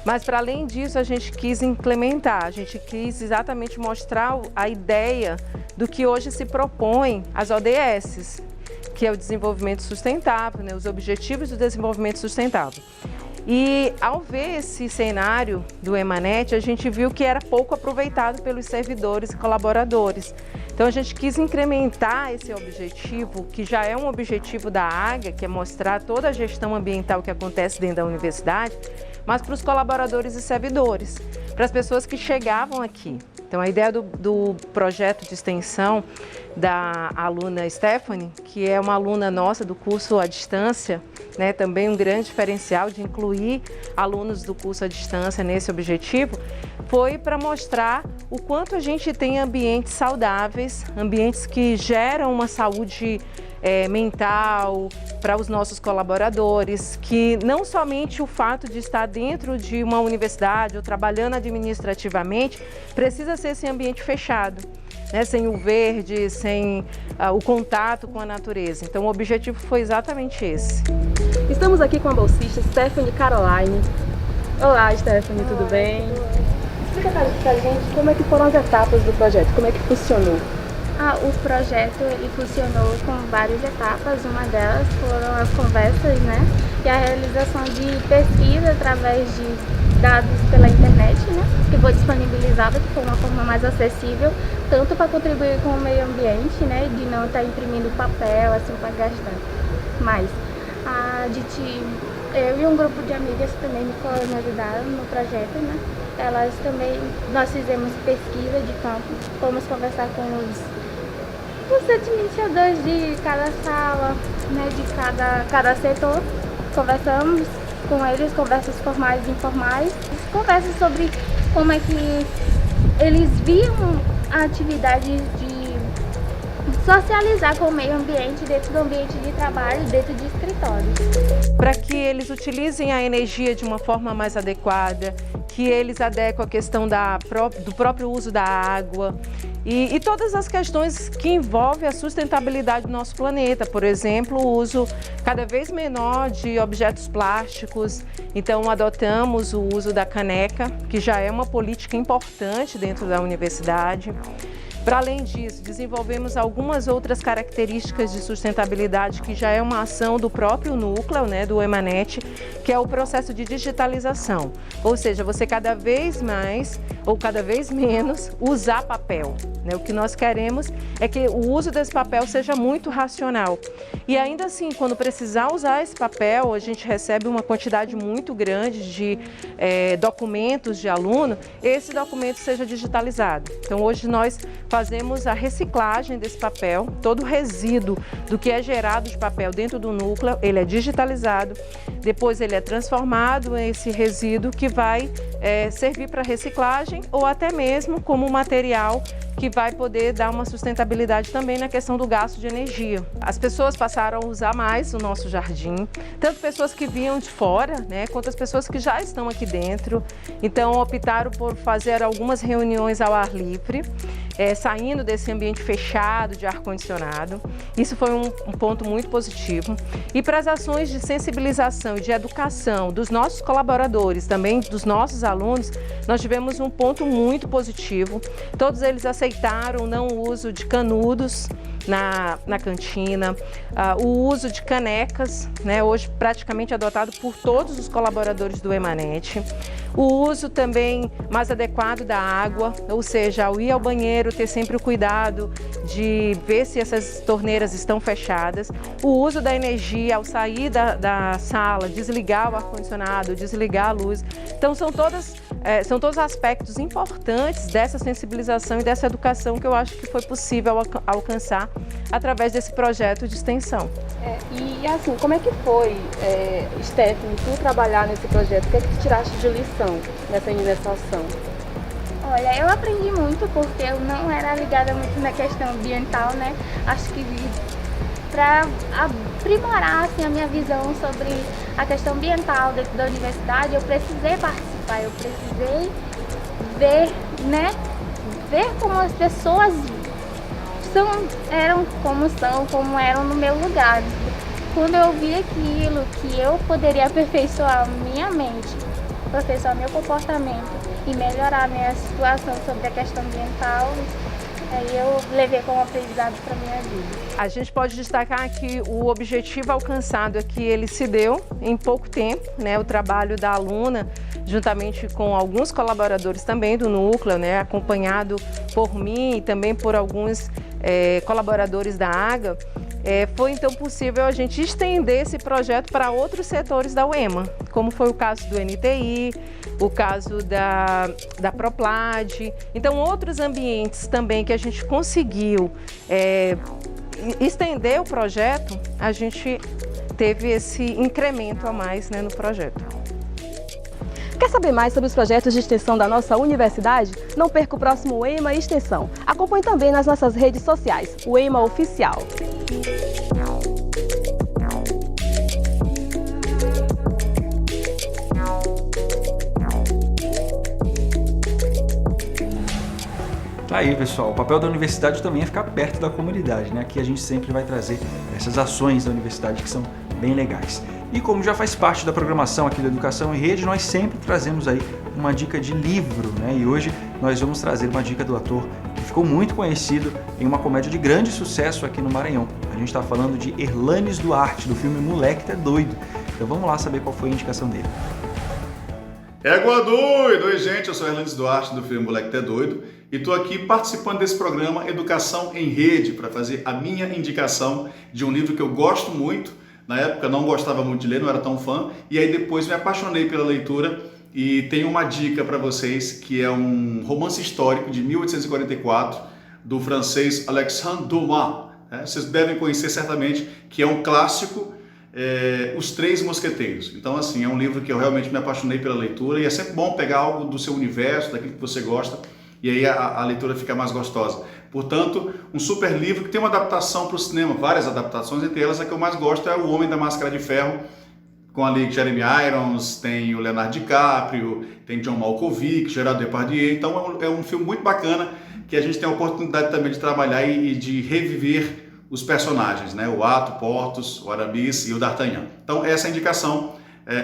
Mas, para além disso, a gente quis implementar, a gente quis exatamente mostrar a ideia do que hoje se propõe às ODS, que é o desenvolvimento sustentável, né, os Objetivos do Desenvolvimento Sustentável. E ao ver esse cenário do Emanet, a gente viu que era pouco aproveitado pelos servidores e colaboradores. Então a gente quis incrementar esse objetivo, que já é um objetivo da AGA, que é mostrar toda a gestão ambiental que acontece dentro da universidade, mas para os colaboradores e servidores, para as pessoas que chegavam aqui. Então a ideia do projeto de extensão da aluna Stephanie, que é uma aluna nossa do curso à distância, né, também um grande diferencial de incluir alunos do curso à distância nesse objetivo, foi para mostrar o quanto a gente tem ambientes saudáveis, ambientes que geram uma saúde mental para os nossos colaboradores, que não somente o fato de estar dentro de uma universidade ou trabalhando administrativamente precisa ser esse ambiente fechado, né, sem o verde, sem o contato com a natureza. Então o objetivo foi exatamente esse. Estamos aqui com a bolsista Stephanie Caroline. Olá, Stephanie, tudo bem? Explica pra gente como é que foram as etapas do projeto, como é que funcionou. O projeto ele funcionou com várias etapas, uma delas foram as conversas, né? E a realização de pesquisa através de dados pela internet, né? Que foi disponibilizada de uma forma mais acessível, tanto para contribuir com o meio ambiente, né? De não estar imprimindo papel, assim, para gastar. Mas eu e um grupo de amigas também me ajudaram no projeto, né? Nós fizemos pesquisa de campo, fomos conversar com os administradores de cada sala, né, de cada setor. Conversamos com eles, conversas formais e informais, conversas sobre como é que eles viam a atividade de socializar com o meio ambiente dentro do ambiente de trabalho, dentro de escritórios. Para que eles utilizem a energia de uma forma mais adequada, que eles adequem a questão do próprio uso da água e todas as questões que envolvem a sustentabilidade do nosso planeta. Por exemplo, o uso cada vez menor de objetos plásticos. Então, adotamos o uso da caneca, que já é uma política importante dentro da universidade. Para além disso, desenvolvemos algumas outras características de sustentabilidade que já é uma ação do próprio núcleo, né, do Emanet, que é o processo de digitalização. Ou seja, você cada vez mais ou cada vez menos usar papel, né? O que nós queremos é que o uso desse papel seja muito racional. E ainda assim, quando precisar usar esse papel, a gente recebe uma quantidade muito grande de documentos de aluno, esse documento seja digitalizado. Então hoje nós fazemos a reciclagem desse papel, todo o resíduo do que é gerado de papel dentro do núcleo, ele é digitalizado, depois ele é transformado em esse resíduo que vai servir para reciclagem ou até mesmo como material que vai poder dar uma sustentabilidade também na questão do gasto de energia. As pessoas passaram a usar mais o nosso jardim, tanto pessoas que vinham de fora, né, quanto as pessoas que já estão aqui dentro. Então optaram por fazer algumas reuniões ao ar livre, saindo desse ambiente fechado de ar-condicionado. Isso foi um ponto muito positivo. E para as ações de sensibilização e de educação dos nossos colaboradores, também dos nossos alunos, nós tivemos um ponto muito positivo. Todos eles aceitaram o não uso de canudos na cantina, o uso de canecas, né, hoje praticamente adotado por todos os colaboradores do Emanet. O uso também mais adequado da água, ou seja, ao ir ao banheiro, ter sempre o cuidado de ver se essas torneiras estão fechadas. O uso da energia, ao sair da sala, desligar o ar-condicionado, desligar a luz. Então são todos aspectos importantes dessa sensibilização e dessa educação que eu acho que foi possível alcançar através desse projeto de extensão. E assim, como é que foi, Stephanie, tu trabalhar nesse projeto? O que é que tu tiraste de lição nessa ação? Olha, eu aprendi muito porque eu não era ligada muito na questão ambiental, né? Acho que para aprimorar assim, a minha visão sobre a questão ambiental dentro da universidade, eu precisei participar, eu precisei ver, né? Ver como as pessoas eram como eram no meu lugar. Quando eu vi aquilo, que eu poderia aperfeiçoar minha mente, aperfeiçoar meu comportamento e melhorar minha situação sobre a questão ambiental, Aí eu levei como aprendizado para minha vida. A gente pode destacar que o objetivo alcançado é que ele se deu em pouco tempo, né? O trabalho da aluna, juntamente com alguns colaboradores também do núcleo, né? Acompanhado por mim e também por alguns colaboradores da AGA, foi então possível a gente estender esse projeto para outros setores da UEMA, como foi o caso do NTI, o caso da Proplad, então outros ambientes também que a gente conseguiu estender o projeto, a gente teve esse incremento a mais, né, no projeto. Quer saber mais sobre os projetos de extensão da nossa universidade? Não perca o próximo UEMA Extensão. Acompanhe também nas nossas redes sociais, UEMA Oficial. Tá aí, pessoal. O papel da universidade também é ficar perto da comunidade, né? Aqui a gente sempre vai trazer essas ações da universidade que são bem legais. E como já faz parte da programação aqui do Educação em Rede, nós sempre trazemos aí uma dica de livro, né? E hoje nós vamos trazer uma dica do ator que ficou muito conhecido em uma comédia de grande sucesso aqui no Maranhão. A gente está falando de Herlanes Duarte, do filme Moleque Tá Doido. Então vamos lá saber qual foi a indicação dele. Égua doido! Oi, gente, eu sou Herlanes Duarte, do filme Moleque Tá Doido, e estou aqui participando desse programa Educação em Rede para fazer a minha indicação de um livro que eu gosto muito. Na época não gostava muito de ler, não era tão fã, e aí depois me apaixonei pela leitura e tenho uma dica para vocês, que é um romance histórico de 1844 do francês Alexandre Dumas. Vocês devem conhecer certamente, que é um clássico, Os Três Mosqueteiros. Então, assim, é um livro que eu realmente me apaixonei pela leitura e é sempre bom pegar algo do seu universo, daquilo que você gosta, e aí a leitura fica mais gostosa. Portanto, um super livro que tem uma adaptação para o cinema, várias adaptações, entre elas a que eu mais gosto é O Homem da Máscara de Ferro, com ali Jeremy Irons, tem o Leonardo DiCaprio, tem John Malkovich, Gerard Depardieu. Então é um filme muito bacana que a gente tem a oportunidade também de trabalhar e de reviver os personagens, né? O Ato, Porthos, o Aramis e o D'Artagnan. Então essa é a indicação,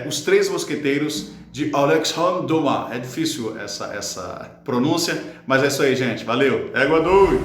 Os Três Mosqueteiros, de Alexandre Dumas. É difícil essa pronúncia, mas é isso aí, gente. Valeu! Égua doido!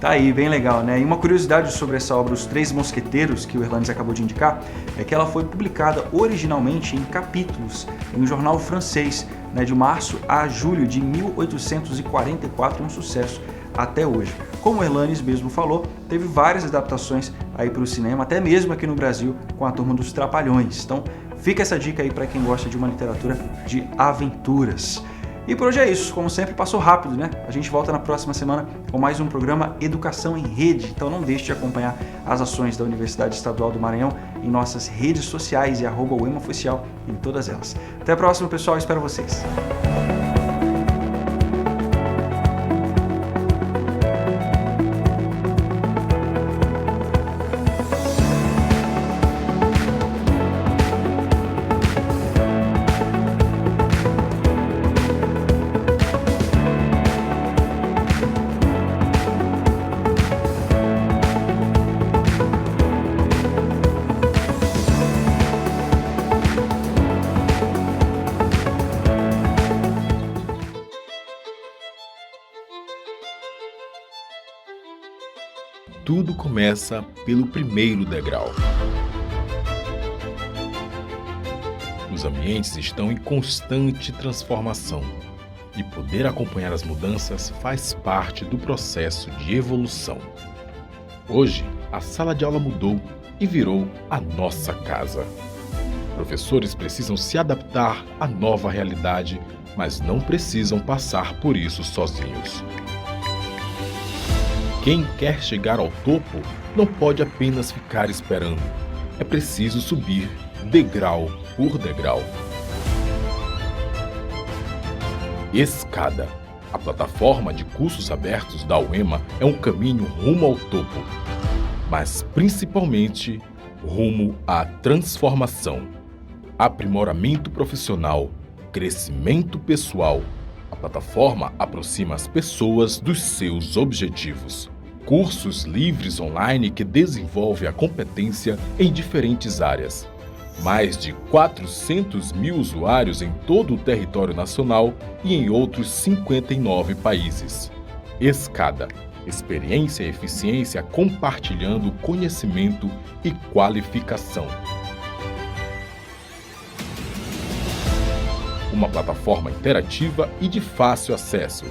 Tá aí, bem legal, né? E uma curiosidade sobre essa obra, Os Três Mosqueteiros, que o Herlanes acabou de indicar, é que ela foi publicada originalmente em capítulos em um jornal francês, né, de março a julho de 1844, um sucesso até hoje. Como o Herlanes mesmo falou, teve várias adaptações aí para o cinema, até mesmo aqui no Brasil, com a Turma dos Trapalhões. Então, fica essa dica aí para quem gosta de uma literatura de aventuras. E por hoje é isso, como sempre passou rápido, né? A gente volta na próxima semana com mais um programa Educação em Rede, então não deixe de acompanhar as ações da Universidade Estadual do Maranhão em nossas redes sociais e @uemaoficial em todas elas. Até a próxima, pessoal, espero vocês. Tudo começa pelo primeiro degrau. Os ambientes estão em constante transformação e poder acompanhar as mudanças faz parte do processo de evolução. Hoje, a sala de aula mudou e virou a nossa casa. Professores precisam se adaptar à nova realidade, mas não precisam passar por isso sozinhos. Quem quer chegar ao topo não pode apenas ficar esperando. É preciso subir degrau por degrau. Escada. A plataforma de cursos abertos da UEMA é um caminho rumo ao topo, mas principalmente rumo à transformação, aprimoramento profissional, crescimento pessoal. A plataforma aproxima as pessoas dos seus objetivos. Cursos livres online que desenvolvem a competência em diferentes áreas. Mais de 400 mil usuários em todo o território nacional e em outros 59 países. Escada. Experiência e eficiência compartilhando conhecimento e qualificação. Uma plataforma interativa e de fácil acesso,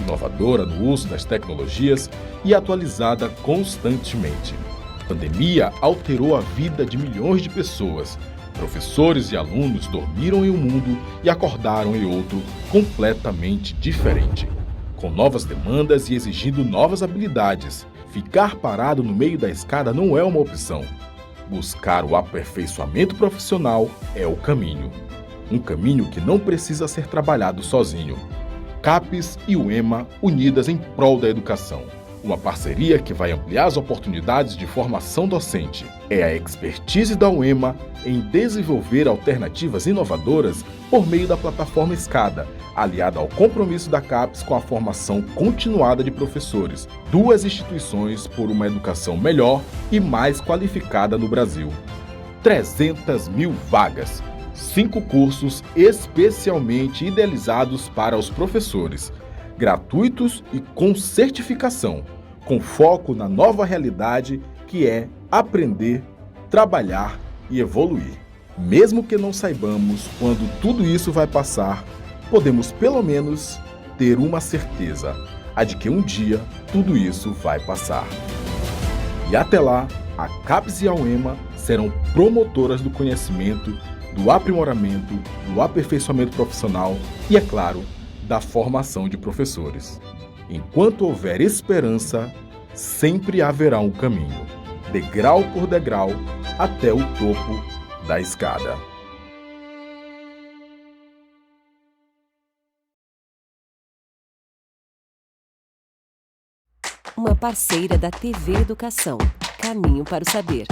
inovadora no uso das tecnologias e atualizada constantemente. A pandemia alterou a vida de milhões de pessoas. Professores e alunos dormiram em um mundo e acordaram em outro completamente diferente, com novas demandas e exigindo novas habilidades. Ficar parado no meio da escada não é uma opção. Buscar o aperfeiçoamento profissional é o caminho. Um caminho que não precisa ser trabalhado sozinho. CAPES e UEMA unidas em prol da educação. Uma parceria que vai ampliar as oportunidades de formação docente. É a expertise da UEMA em desenvolver alternativas inovadoras por meio da plataforma Escada, aliada ao compromisso da CAPES com a formação continuada de professores. 2 instituições por uma educação melhor e mais qualificada no Brasil. 300.000 vagas. 5 cursos especialmente idealizados para os professores, gratuitos e com certificação, com foco na nova realidade que é aprender, trabalhar e evoluir. Mesmo que não saibamos quando tudo isso vai passar, podemos pelo menos ter uma certeza, a de que um dia tudo isso vai passar. E até lá, a CAPES e a UEMA serão promotoras do conhecimento, do aprimoramento, do aperfeiçoamento profissional e, é claro, da formação de professores. Enquanto houver esperança, sempre haverá um caminho, degrau por degrau, até o topo da escada. Uma parceira da TV Educação. Caminho para o Saber.